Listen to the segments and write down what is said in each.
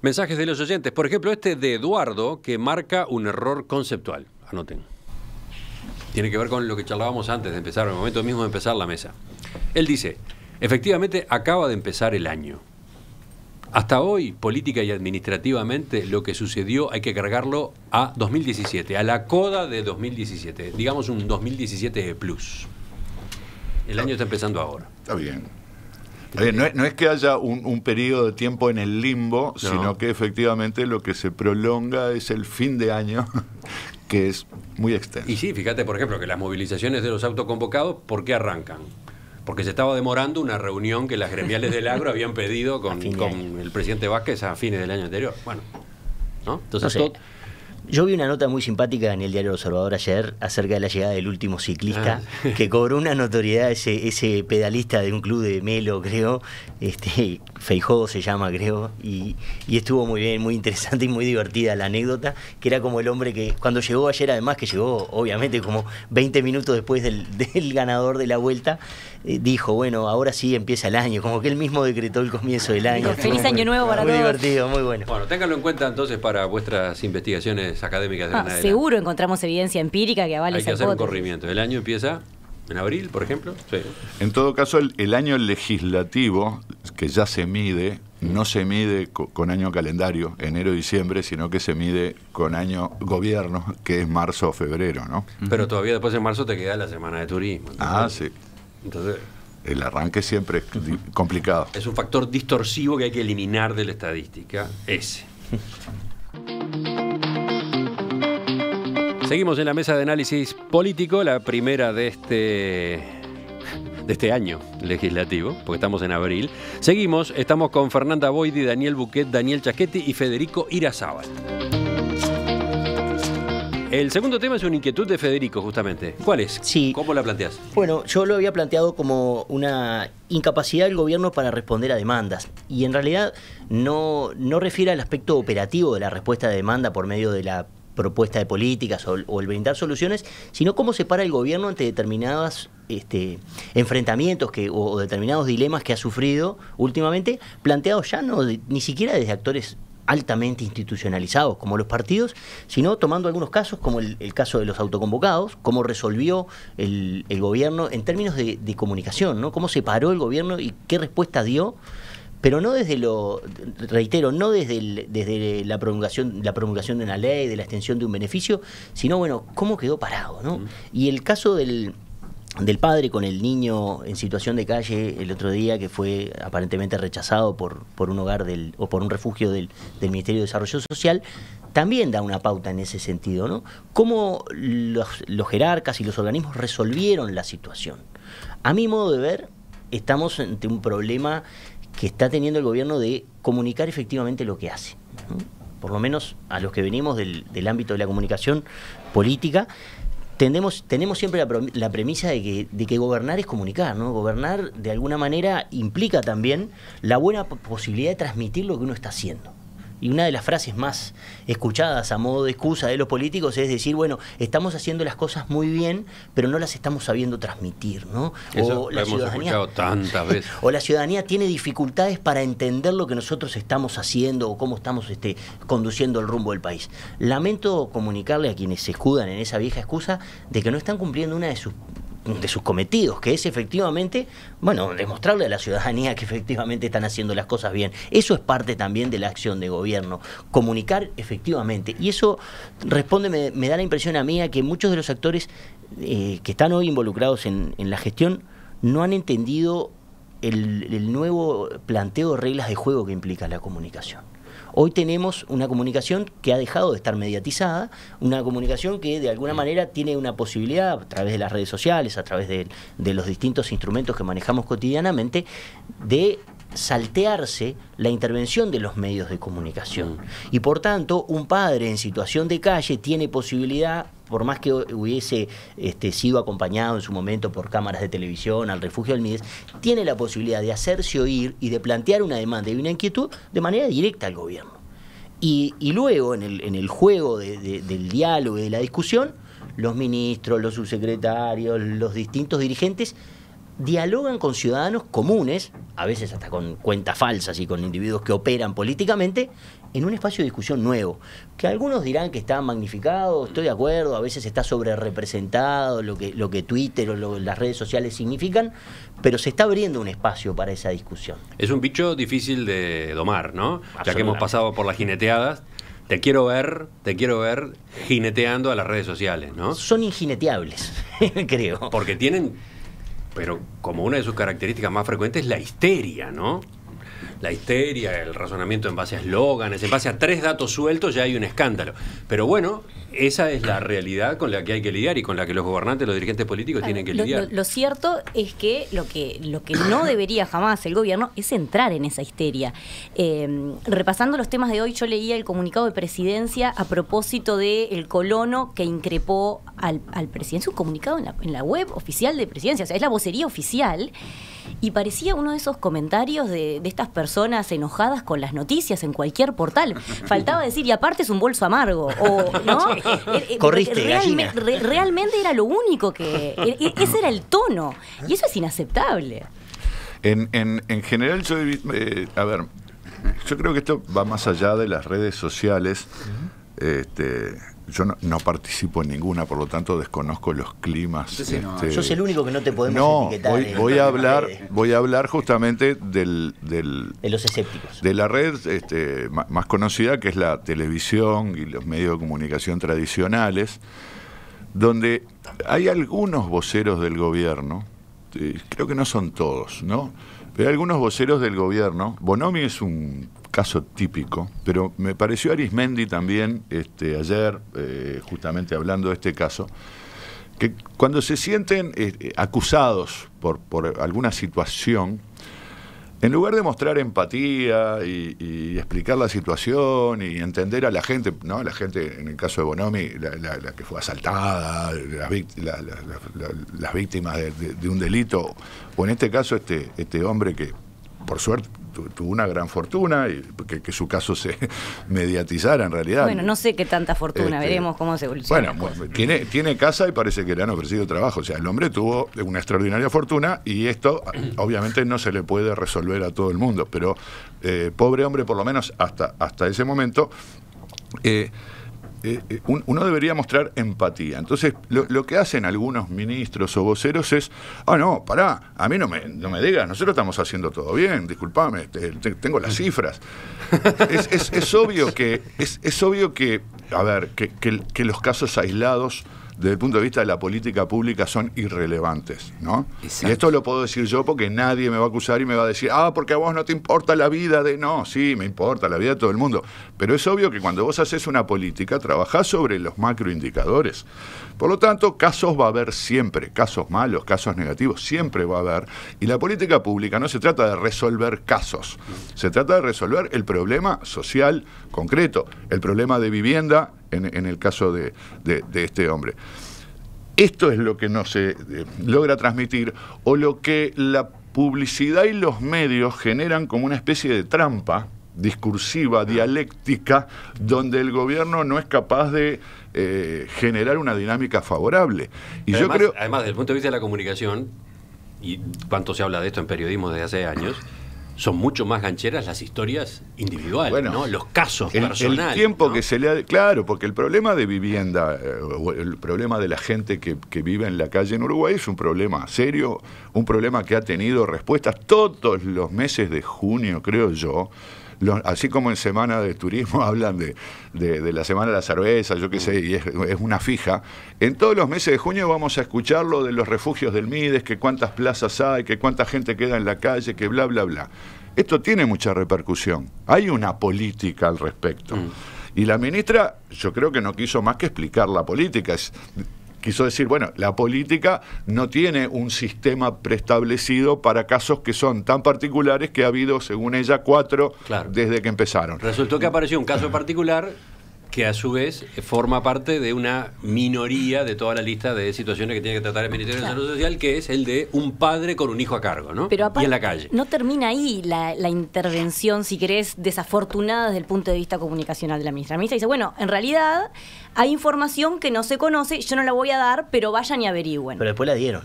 Mensajes de los oyentes. Por ejemplo, este de Eduardo, que marca un error conceptual. Anoten. Tiene que ver con lo que charlábamos antes de empezar, en el momento mismo de empezar la mesa. Él dice, efectivamente acaba de empezar el año. Hasta hoy, política y administrativamente, lo que sucedió hay que cargarlo a 2017, a la coda de 2017. Digamos un 2017 plus. El año está empezando ahora. Está bien. No es que haya un periodo de tiempo en el limbo, no, sino que efectivamente lo que se prolonga es el fin de año, que es muy extenso. Y sí, fíjate, por ejemplo, que las movilizaciones de los autoconvocados, ¿por qué arrancan? Porque se estaba demorando una reunión que las gremiales del agro habían pedido con el presidente Vázquez a fines del año anterior. Bueno, ¿no? Entonces, no sé. Yo vi una nota muy simpática en el diario El Observador ayer acerca de la llegada del último ciclista, que cobró una notoriedad ese pedalista de un club de Melo, creo, Feijóo se llama, creo, y estuvo muy bien, muy interesante y muy divertida la anécdota, que era como el hombre que cuando llegó ayer, además que llegó obviamente como 20 minutos después del ganador de la vuelta, dijo, bueno, ahora sí empieza el año, como que él mismo decretó el comienzo del año. Feliz año nuevo para todos. Muy divertido, muy bueno. Bueno, ténganlo en cuenta entonces para vuestras investigaciones académicas de adelante. Seguro encontramos evidencia empírica que avale esa hipótesis. Hay que hacer un corrimiento. El año empieza en abril, por ejemplo. Sí. En todo caso, el año legislativo, que ya se mide, no se mide con año calendario, enero-diciembre, sino que se mide con año gobierno, que es marzo o febrero, ¿no? Pero todavía después en marzo te queda la semana de turismo. Sí. Entonces, el arranque siempre es complicado. Es un factor distorsivo que hay que eliminar de la estadística, ese. Seguimos en la mesa de análisis político, la primera de este año legislativo, porque estamos en abril. Seguimos, estamos con Fernanda Boidi, Daniel Buquet, Daniel Chaschetti y Federico Irazábal. El segundo tema es una inquietud de Federico, justamente. ¿Cuál es? Sí. ¿Cómo la planteás? Bueno, yo lo había planteado como una incapacidad del gobierno para responder a demandas. Y en realidad no refiere al aspecto operativo de la respuesta de demanda por medio de la propuesta de políticas o el brindar soluciones, sino cómo se para el gobierno ante determinados enfrentamientos o determinados dilemas que ha sufrido últimamente, planteados ya ni siquiera desde actores altamente institucionalizados como los partidos, sino tomando algunos casos como el caso de los autoconvocados, cómo resolvió el gobierno en términos de comunicación, ¿no? Cómo se paró el gobierno y qué respuesta dio, pero no desde no desde la promulgación de una ley, de la extensión de un beneficio, sino bueno, cómo quedó parado, ¿no? Y el caso del padre con el niño en situación de calle el otro día, que fue aparentemente rechazado por un hogar o por un refugio del Ministerio de Desarrollo Social, también da una pauta en ese sentido, ¿no? Cómo los jerarcas y los organismos resolvieron la situación. A mi modo de ver, estamos ante un problema que está teniendo el gobierno de comunicar efectivamente lo que hace, ¿no? Por lo menos a los que venimos del ámbito de la comunicación política, tenemos siempre la premisa de que gobernar es comunicar, ¿no? Gobernar de alguna manera implica también la buena posibilidad de transmitir lo que uno está haciendo. Y una de las frases más escuchadas a modo de excusa de los políticos es decir, bueno, estamos haciendo las cosas muy bien, pero no las estamos sabiendo transmitir, ¿no? Eso lo hemos escuchado tantas veces. O la ciudadanía tiene dificultades para entender lo que nosotros estamos haciendo o cómo estamos conduciendo el rumbo del país. Lamento comunicarle a quienes se escudan en esa vieja excusa de que no están cumpliendo una de sus cometidos, que es efectivamente, bueno, demostrarle a la ciudadanía que efectivamente están haciendo las cosas bien. Eso es parte también de la acción de gobierno, comunicar efectivamente. Y eso me da la impresión a mí a que muchos de los actores que están hoy involucrados en la gestión no han entendido el nuevo planteo de reglas de juego que implica la comunicación. Hoy tenemos una comunicación que ha dejado de estar mediatizada, una comunicación que de alguna manera tiene una posibilidad, a través de las redes sociales, a través de los distintos instrumentos que manejamos cotidianamente, de saltearse la intervención de los medios de comunicación. Y por tanto, un padre en situación de calle tiene posibilidad, por más que hubiese sido acompañado en su momento por cámaras de televisión al refugio del Mides, tiene la posibilidad de hacerse oír y de plantear una demanda y una inquietud de manera directa al gobierno. Y luego, en el juego del diálogo y de la discusión, los ministros, los subsecretarios, los distintos dirigentes dialogan con ciudadanos comunes, a veces hasta con cuentas falsas y con individuos que operan políticamente, en un espacio de discusión nuevo, que algunos dirán que está magnificado, estoy de acuerdo, a veces está sobre-representado lo que Twitter o las redes sociales significan, pero se está abriendo un espacio para esa discusión. Es un bicho difícil de domar, ¿no? Ya que hemos pasado por las jineteadas, te quiero ver jineteando a las redes sociales, ¿no? Son injineteables, creo. Porque tienen, pero como una de sus características más frecuentes, la histeria, ¿no? La histeria, el razonamiento en base a eslóganes, en base a 3 datos sueltos ya hay un escándalo. Pero bueno, esa es la realidad con la que hay que lidiar y con la que los gobernantes, los dirigentes políticos tienen que lidiar. Lo cierto es que lo que no debería jamás el gobierno es entrar en esa histeria. Repasando los temas de hoy, yo leía el comunicado de presidencia a propósito del colono que increpó al presidente. Es un comunicado en la web oficial de presidencia, o sea, es la vocería oficial. Y parecía uno de esos comentarios de estas personas enojadas con las noticias en cualquier portal. Faltaba decir, y aparte es un bolso amargo, o ¿no? Corriste, gallina. Realmente era lo único que... Ese era el tono. Y eso es inaceptable. En general, yo creo que esto va más allá de las redes sociales. Yo no participo en ninguna, por lo tanto desconozco los climas. Sos el único que no te podemos etiquetar. Voy a hablar justamente de los escépticos. De la red más conocida, que es la televisión y los medios de comunicación tradicionales, donde hay algunos voceros del gobierno, creo que no son todos, ¿no? Pero hay algunos voceros del gobierno. Bonomi es un caso típico, pero me pareció Arismendi también ayer, justamente hablando de este caso, que cuando se sienten acusados por alguna situación, en lugar de mostrar empatía y explicar la situación y entender a la gente, ¿no? La gente, en el caso de Bonomi, la que fue asaltada, las víctimas de un delito, o en este caso este hombre que por suerte tuvo una gran fortuna y que su caso se mediatizara en realidad. Bueno, no sé qué tanta fortuna, veremos cómo se evoluciona. Bueno, tiene casa y parece que le han ofrecido trabajo. O sea, el hombre tuvo una extraordinaria fortuna y esto obviamente no se le puede resolver a todo el mundo, pero pobre hombre, por lo menos hasta ese momento, uno debería mostrar empatía. Entonces, lo que hacen algunos ministros o voceros es, no, pará, a mí no me digas, nosotros estamos haciendo todo bien, disculpame, tengo las cifras. Es obvio que los casos aislados desde el punto de vista de la política pública son irrelevantes, ¿no? Exacto. Y esto lo puedo decir yo porque nadie me va a acusar y me va a decir, porque a vos no te importa la vida de... No, sí, me importa la vida de todo el mundo. Pero es obvio que cuando vos haces una política, trabajás sobre los macroindicadores. Por lo tanto, casos va a haber siempre, casos malos, casos negativos, siempre va a haber. Y la política pública no se trata de resolver casos, se trata de resolver el problema social concreto, el problema de vivienda, en el caso de este hombre. Esto es lo que no se logra transmitir, o lo que la publicidad y los medios generan como una especie de trampa discursiva, dialéctica, donde el gobierno no es capaz de generar una dinámica favorable. Y además, yo creo... además, desde el punto de vista de la comunicación, y cuánto se habla de esto en periodismo desde hace años, son mucho más gancheras las historias individuales, bueno, ¿no? Los casos personales. El tiempo, ¿no?, que se le ha... Claro, porque el problema de vivienda, el problema de la gente que vive en la calle en Uruguay es un problema serio, un problema que ha tenido respuestas todos los meses de junio, creo yo. Así como en Semana de Turismo hablan de la Semana de la Cerveza, yo qué sé, y es una fija. En todos los meses de junio vamos a escuchar lo de los refugios del Mides, que cuántas plazas hay, que cuánta gente queda en la calle, que bla, bla, bla. Esto tiene mucha repercusión. Hay una política al respecto. Y la ministra, yo creo que no quiso más que explicar la política. Quiso decir, bueno, la política no tiene un sistema preestablecido para casos que son tan particulares que ha habido, según ella, 4 desde que empezaron. Resultó que apareció un caso particular que a su vez forma parte de una minoría de toda la lista de situaciones que tiene que tratar el Ministerio de Salud Social, que es el de un padre con un hijo a cargo, ¿no? Pero aparte, y en la calle. No termina ahí la intervención, si querés, desafortunada desde el punto de vista comunicacional de la ministra. La ministra dice, bueno, en realidad hay información que no se conoce, yo no la voy a dar, pero vayan y averigüen. Pero después la dieron.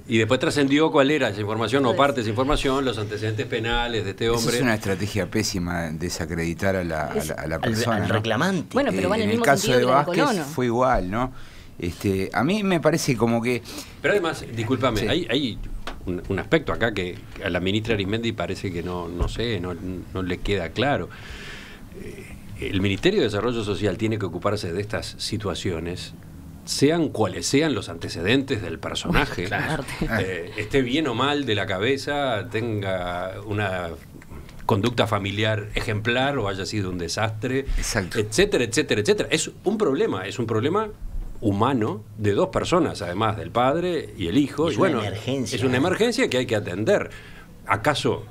Y después trascendió cuál era esa información o parte de esa información, los antecedentes penales de este hombre. Esa es una estrategia pésima, desacreditar a la persona. Al reclamante. Bueno, pero va en el mismo caso sentido de que la de Vázquez Colono. fue igual, ¿no? A mí me parece como que... Pero además, discúlpame, Sí. hay un aspecto acá que a la ministra Arismendi parece que no le queda claro. El Ministerio de Desarrollo Social tiene que ocuparse de estas situaciones, sean cuales sean los antecedentes del personaje, esté bien o mal de la cabeza, tenga una conducta familiar ejemplar o haya sido un desastre, Exacto. etcétera, etcétera, etcétera. Es un problema humano de dos personas, además del padre y el hijo. Es y bueno, una emergencia. es una emergencia que hay que atender. ¿Acaso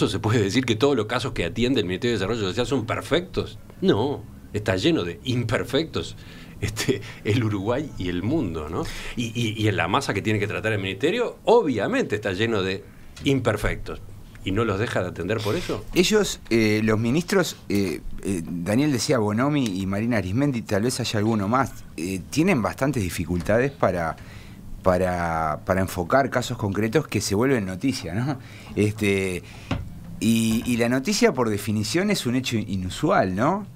se puede decir que todos los casos que atiende el Ministerio de Desarrollo Social son perfectos? No, está lleno de imperfectos. El Uruguay y el mundo, ¿no? Y en la masa que tiene que tratar el ministerio, obviamente está lleno de imperfectos. ¿Y no los deja de atender por eso? Ellos, los ministros, Daniel decía Bonomi y Marina Arismendi, tal vez haya alguno más, tienen bastantes dificultades para enfocar casos concretos que se vuelven noticia, ¿no? Y la noticia, por definición, es un hecho inusual, ¿no?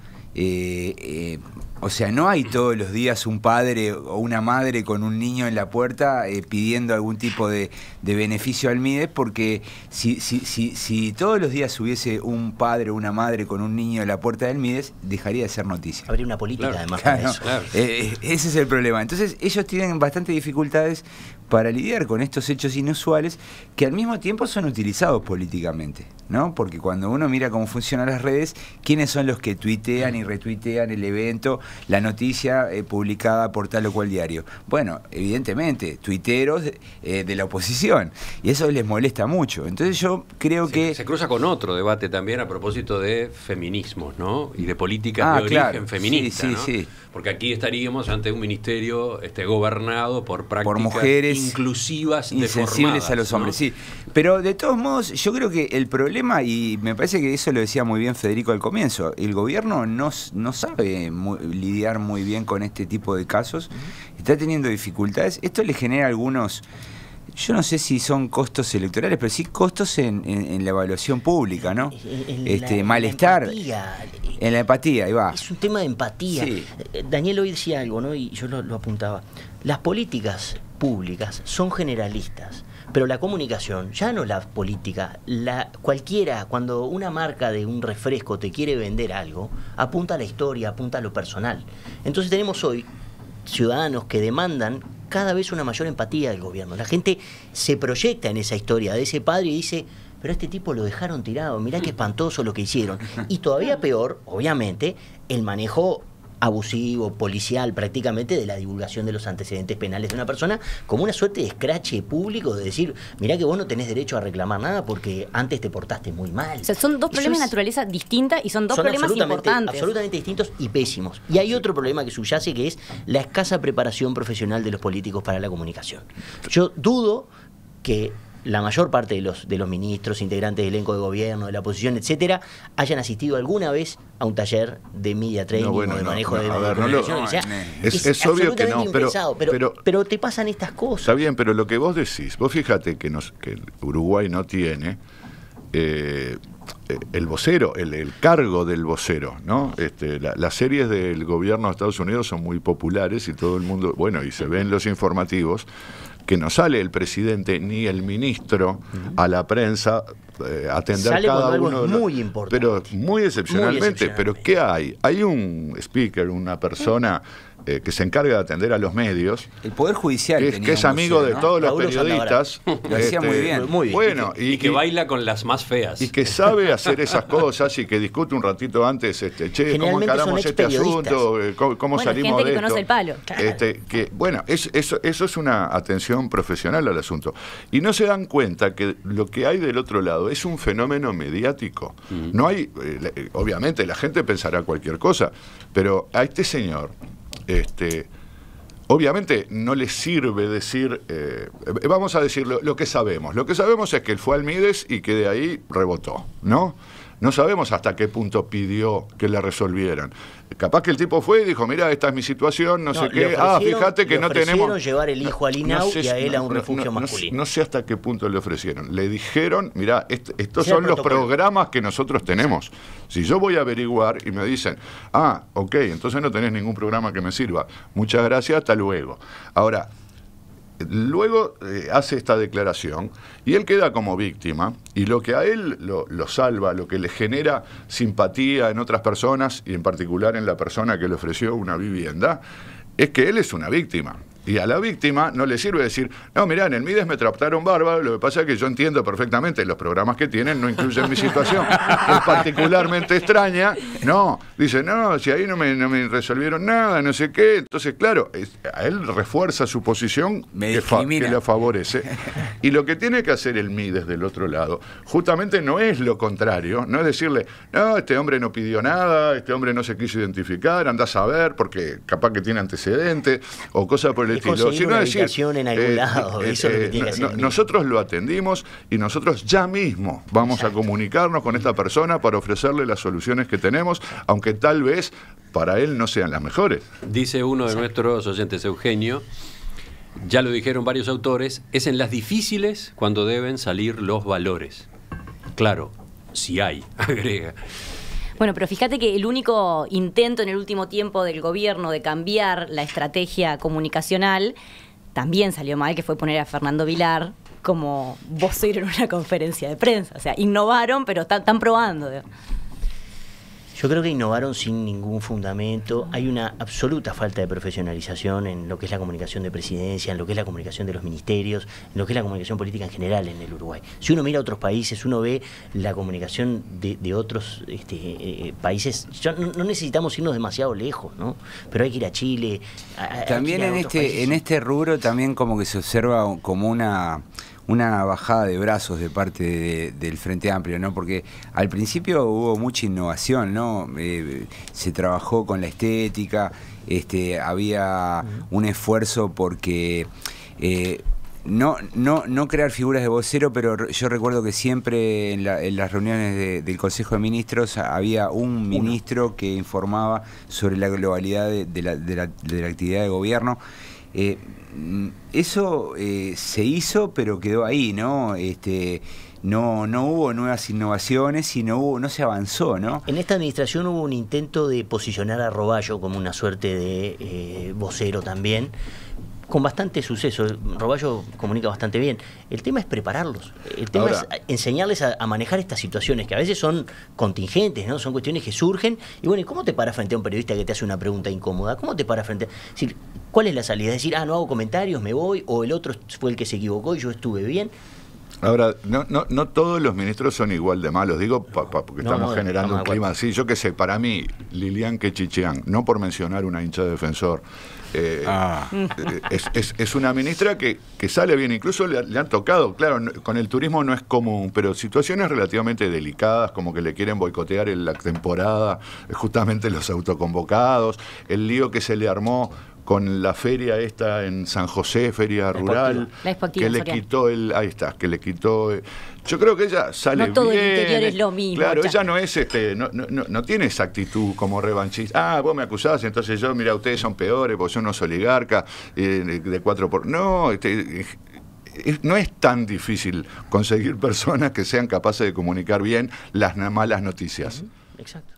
O sea, no hay todos los días un padre o una madre con un niño en la puerta pidiendo algún tipo de beneficio al MIDES, porque si todos los días hubiese un padre o una madre con un niño en la puerta del MIDES, dejaría de ser noticia. Habría una política, Claro, además, Claro, para eso. Claro. Ese es el problema. Entonces ellos tienen bastantes dificultades para lidiar con estos hechos inusuales que al mismo tiempo son utilizados políticamente, ¿no? Porque cuando uno mira cómo funcionan las redes, ¿quiénes son los que tuitean y retuitean el evento, la noticia publicada por tal o cual diario? Bueno, evidentemente, tuiteros de la oposición, y eso les molesta mucho. Entonces yo creo que... Se cruza con otro debate también a propósito de feminismos, ¿no? Y de políticas de origen feminista, sí, ¿no? sí. Porque aquí estaríamos ante un ministerio gobernado por prácticas Por mujeres inclusivas, insensibles a los hombres, ¿no? sí. Pero de todos modos, yo creo que el problema, y me parece que eso lo decía muy bien Federico al comienzo, el gobierno no sabe lidiar muy bien con este tipo de casos, está teniendo dificultades. Esto le genera algunos... Yo no sé si son costos electorales, pero sí costos en la evaluación pública, ¿no? Malestar. En la empatía, ahí va. Es un tema de empatía. Sí. Daniel hoy decía algo, ¿no? Y yo lo apuntaba. Las políticas públicas son generalistas, pero la comunicación, ya no la política, cualquiera, cuando una marca de un refresco te quiere vender algo, apunta a la historia, apunta a lo personal. Entonces tenemos hoy ciudadanos que demandan cada vez una mayor empatía del gobierno. La gente se proyecta en esa historia de ese padre y dice, pero a este tipo lo dejaron tirado, mirá qué espantoso lo que hicieron. Y todavía peor, obviamente, el manejo abusivo, policial prácticamente, de la divulgación de los antecedentes penales de una persona, como una suerte de escrache público de decir, mirá que vos no tenés derecho a reclamar nada porque antes te portaste muy mal. O sea, son dos problemas de naturaleza distinta y son dos problemas importantes. Absolutamente distintos y pésimos. Y hay otro problema que subyace, que es la escasa preparación profesional de los políticos para la comunicación. Yo dudo que la mayor parte de los ministros, integrantes del elenco de gobierno, de la oposición, etcétera, hayan asistido alguna vez a un taller de media training o de manejo de comunicación. O sea, es obvio que no, pero te pasan estas cosas. Está bien, pero lo que vos decís, vos fíjate que Uruguay no tiene el vocero, el cargo del vocero, ¿no? Las series del gobierno de Estados Unidos son muy populares y todo el mundo, bueno, y se ven los informativos, que no sale el presidente ni el ministro a la prensa atender sale cada algo uno. Muy importante. Pero muy excepcionalmente. Pero ¿qué hay? Hay un speaker, una persona que se encarga de atender a los medios. El Poder Judicial. Que es amigo de todos los Paulo periodistas. Lo hacía muy bien. Bueno, y que baila con las más feas. Y que sabe hacer esas cosas y que discute un ratito antes, cómo encaramos este asunto, cómo salimos de esto. Gente que conoce el palo. Claro. Eso es una atención profesional al asunto. Y no se dan cuenta que lo que hay del otro lado es un fenómeno mediático. No hay, obviamente la gente pensará cualquier cosa, pero a este señor, obviamente no le sirve decir, vamos a decir lo que sabemos. Lo que sabemos es que él fue al MIDES y que de ahí rebotó, ¿no? No sabemos hasta qué punto pidió que le resolvieran. Capaz que el tipo fue y dijo, mira, esta es mi situación, no sé qué. Fíjate que no tenemos... llevar el hijo al INAU y a él a un refugio masculino. No sé hasta qué punto le ofrecieron. Le dijeron, mira, estos son los programas que nosotros tenemos. Si yo voy a averiguar y me dicen, ok, entonces no tenés ningún programa que me sirva. Muchas gracias, hasta luego. Ahora, luego hace esta declaración y él queda como víctima, y lo que a él lo salva, lo que le genera simpatía en otras personas y en particular en la persona que le ofreció una vivienda, es que él es una víctima. Y a la víctima no le sirve decir, no, mirá, en el Mides me trataron bárbaro, lo que pasa es que yo entiendo perfectamente, los programas que tienen no incluyen mi situación, es particularmente extraña. No, dice, no, si ahí no me resolvieron nada, no sé qué. Entonces, claro, a él refuerza su posición que le favorece. Y lo que tiene que hacer el Mides del otro lado, justamente no es lo contrario, no es decirle, no, este hombre no pidió nada, este hombre no se quiso identificar, anda a saber, porque capaz que tiene antecedentes, o cosas por el estilo. Sino una habitación en algún lado, eso es lo que tiene que hacer. Nosotros lo atendimos y nosotros ya mismo vamos a comunicarnos con esta persona para ofrecerle las soluciones que tenemos, aunque tal vez para él no sean las mejores. Dice uno de nuestros oyentes, Eugenio, ya lo dijeron varios autores, es en las difíciles cuando deben salir los valores. Claro, si hay, agrega. Bueno, pero fíjate que el único intento en el último tiempo del gobierno de cambiar la estrategia comunicacional también salió mal, que fue poner a Fernando Vilar como vocero en una conferencia de prensa. O sea, innovaron, pero están probando. Yo creo que innovaron sin ningún fundamento. Hay una absoluta falta de profesionalización en lo que es la comunicación de presidencia, en lo que es la comunicación de los ministerios, en lo que es la comunicación política en general en el Uruguay. Si uno mira a otros países, uno ve la comunicación de otros países. No necesitamos irnos demasiado lejos, ¿no? Pero hay que ir a Chile. También en este rubro también como que se observa como una bajada de brazos de parte del Frente Amplio, ¿no? Porque al principio hubo mucha innovación, ¿no? Se trabajó con la estética, había un esfuerzo porque no crear figuras de vocero, pero yo recuerdo que siempre en las reuniones del Consejo de Ministros había un ministro que informaba sobre la globalidad de la actividad de gobierno. Eso se hizo, pero quedó ahí, ¿no? No hubo nuevas innovaciones y no se avanzó, ¿no? En esta administración hubo un intento de posicionar a Roballo como una suerte de vocero también, con bastante suceso. Roballo comunica bastante bien. El tema es prepararlos. El tema es enseñarles a manejar estas situaciones que a veces son contingentes, ¿no? Son cuestiones que surgen. Y bueno, ¿y cómo te paras frente a un periodista que te hace una pregunta incómoda? ¿Cómo te paras frente a...? Es decir, ¿cuál es la salida? Es decir, no hago comentarios, me voy, o el otro fue el que se equivocó y yo estuve bien. Ahora, no todos los ministros son igual de malos, digo, porque estamos generando un clima así. Yo qué sé, para mí, Lilian Quechichian, no por mencionar una hincha de Defensor, es una ministra que sale bien, incluso le han tocado, claro, con el turismo no es común, pero situaciones relativamente delicadas, como que le quieren boicotear la temporada, justamente los autoconvocados, el lío que se le armó con la feria esta en San José, feria rural, que le quitó que le quitó... Yo creo que ella sale bien. No todo el interior es lo mismo. Claro, ella no es no tiene esa actitud como revanchista. Vos me acusás, entonces yo, mira, ustedes son peores, porque son unos oligarcas de 4 por... No, no es tan difícil conseguir personas que sean capaces de comunicar bien las malas noticias. Exacto.